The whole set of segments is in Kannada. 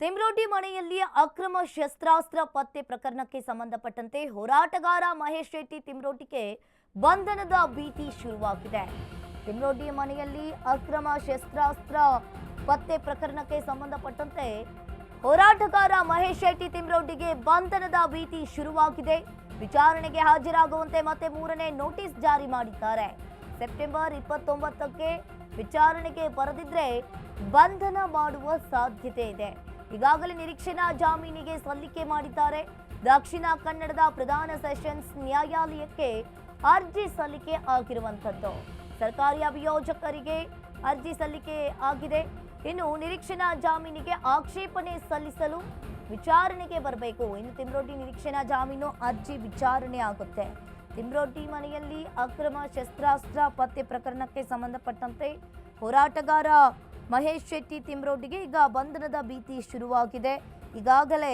ತಿಮ್ರೋಟಿ ಮನೆಯಲ್ಲಿ ಅಕ್ರಮ ಶಸ್ತ್ರಾಸ್ತ್ರ ಪತ್ತೆ ಪ್ರಕರಣಕ್ಕೆ ಸಂಬಂಧಪಟ್ಟಂತೆ ಹೋರಾಟಗಾರ ಮಹೇಶ್ ಶೆಟ್ಟಿ ತಿಮ್ರೋಟಿಗೆ ಬಂಧನದ ಭೀತಿ ಶುರುವಾಗಿದೆ. ತಿಮ್ರೋಟಿ ಮನೆಯಲ್ಲಿ ಅಕ್ರಮ ಶಸ್ತ್ರಾಸ್ತ್ರ ಪತ್ತೆ ಪ್ರಕರಣಕ್ಕೆ ಸಂಬಂಧಪಟ್ಟಂತೆ ಹೋರಾಟಗಾರ ಮಹೇಶ್ ಶೆಟ್ಟಿ ತಿಮ್ರೋಟಿಗೆ ಬಂಧನದ ಭೀತಿ ಶುರುವಾಗಿದೆ. ವಿಚಾರಣೆಗೆ ಹಾಜರಾಗುವಂತೆ ಮತ್ತೆ 3ನೇ ನೋಟಿಸ್ ಜಾರಿ ಮಾಡಿದ್ದಾರೆ. ಸೆಪ್ಟೆಂಬರ್ 29ಕ್ಕೆ ವಿಚಾರಣೆಗೆ ಬರದಿದ್ರೆ ಬಂಧನ ಮಾಡುವ ಸಾಧ್ಯತೆ ಇದೆ. ಈಗಾಗಲೇ ನಿರೀಕ್ಷಣಾ ಜಾಮೀನಿಗೆ ಸಲ್ಲಿಕೆ ಮಾಡಿದ್ದಾರೆ. ದಕ್ಷಿಣ ಕನ್ನಡದ ಪ್ರಧಾನ ಸೆಷನ್ಸ್ ನ್ಯಾಯಾಲಯಕ್ಕೆ ಅರ್ಜಿ ಸಲ್ಲಿಕೆ ಆಗಿರುವಂತದ್ದು. ಸರ್ಕಾರಿ ಅಭಿಯೋಜಕರಿಗೆ ಅರ್ಜಿ ಸಲ್ಲಿಕೆ ಆಗಿದೆ. ಇನ್ನು ನಿರೀಕ್ಷಣಾ ಜಾಮೀನಿಗೆ ಆಕ್ಷೇಪಣೆ ಸಲ್ಲಿಸಲು ವಿಚಾರಣೆಗೆ ಬರಬೇಕು. ಇನ್ನು ತಿಮ್ರೋಟಿ ನಿರೀಕ್ಷಣಾ ಜಾಮೀನು ಅರ್ಜಿ ವಿಚಾರಣೆ ಆಗುತ್ತೆ. ತಿಮ್ರೋಟಿ ಮನೆಯಲ್ಲಿ ಅಕ್ರಮ ಶಸ್ತ್ರಾಸ್ತ್ರ ಪತ್ತೆ ಪ್ರಕರಣಕ್ಕೆ ಸಂಬಂಧಪಟ್ಟಂತೆ ಹೋರಾಟಗಾರ ಮಹೇಶ್ ಶೆಟ್ಟಿ ತಿಮ್ರೋಟಿಗೆ ಈಗ ಬಂಧನದ ಭೀತಿ ಶುರುವಾಗಿದೆ. ಈಗಾಗಲೇ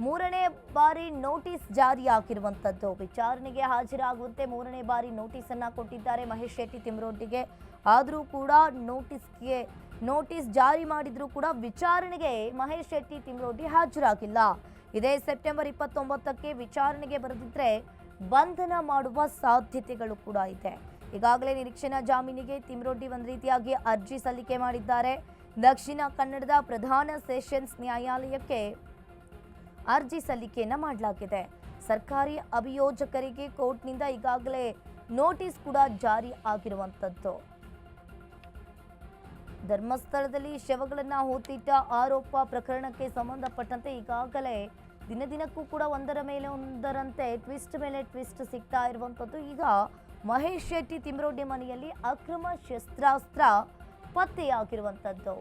3ನೇ ಬಾರಿ ನೋಟಿಸ್ ಜಾರಿ ಆಗಿರುವಂತದ್ದು. ವಿಚಾರಣೆಗೆ ಹಾಜರಾಗುವಂತೆ 3ನೇ ಬಾರಿ ನೋಟಿಸ್ ಅನ್ನ ಕೊಟ್ಟಿದ್ದಾರೆ ಮಹೇಶ್ ಶೆಟ್ಟಿ ತಿಮ್ರೋಟಿಗೆ. ಆದರೂ ಕೂಡ ನೋಟಿಸ್ ಜಾರಿ ಮಾಡಿದ್ರು ಕೂಡ ವಿಚಾರಣೆಗೆ ಮಹೇಶ್ ಶೆಟ್ಟಿ ತಿಮ್ರೋಟಿ ಹಾಜರಾಗಿಲ್ಲ. ಇದೇ ಸೆಪ್ಟೆಂಬರ್ 29ಕ್ಕೆ ವಿಚಾರಣೆಗೆ ಬರೆದಿದ್ರೆ ಬಂಧನ ಮಾಡುವ ಸಾಧ್ಯತೆಗಳು ಕೂಡ ಇದೆ. ಈಗಾಗಲೇ ನಿರೀಕ್ಷಣಾ ಜಾಮೀನಿಗೆ ತಿಮ್ರೋಟಿ ಒಂದು ರೀತಿಯಾಗಿ ಅರ್ಜಿ ಸಲ್ಲಿಕೆ ಮಾಡಿದ್ದಾರೆ. ದಕ್ಷಿಣ ಕನ್ನಡದ ಪ್ರಧಾನ ಸೆಷನ್ಸ್ ನ್ಯಾಯಾಲಯಕ್ಕೆ ಅರ್ಜಿ ಸಲ್ಲಿಕೆಯನ್ನ ಮಾಡಲಾಗಿದೆ. ಸರ್ಕಾರಿ ಅಭಿಯೋಜಕರಿಗೆ ಕೋರ್ಟ್ನಿಂದ ಈಗಾಗಲೇ ನೋಟಿಸ್ ಕೂಡ ಜಾರಿ ಆಗಿರುವಂತದ್ದು. ಧರ್ಮಸ್ಥಳದಲ್ಲಿ ಶವಗಳನ್ನ ಹೂತಿಟ್ಟ ಆರೋಪ ಪ್ರಕರಣಕ್ಕೆ ಸಂಬಂಧಪಟ್ಟಂತೆ ಈಗಾಗಲೇ ದಿನದಿನಕ್ಕೂ ಕೂಡ ಒಂದರ ಮೇಲೆ ಒಂದರಂತೆ ಟ್ವಿಸ್ಟ್ ಮೇಲೆ ಟ್ವಿಸ್ಟ್ ಸಿಗ್ತಾ ಇರುವಂತದ್ದು. ಈಗ ಮಹೇಶ್ ಶೆಟ್ಟಿ ತಿಮ್ರೋಟಿ ಮನೆಯಲ್ಲಿ ಅಕ್ರಮ ಶಸ್ತ್ರಾಸ್ತ್ರ ಪತ್ತೆಯಾಗಿರುವಂತದ್ದು.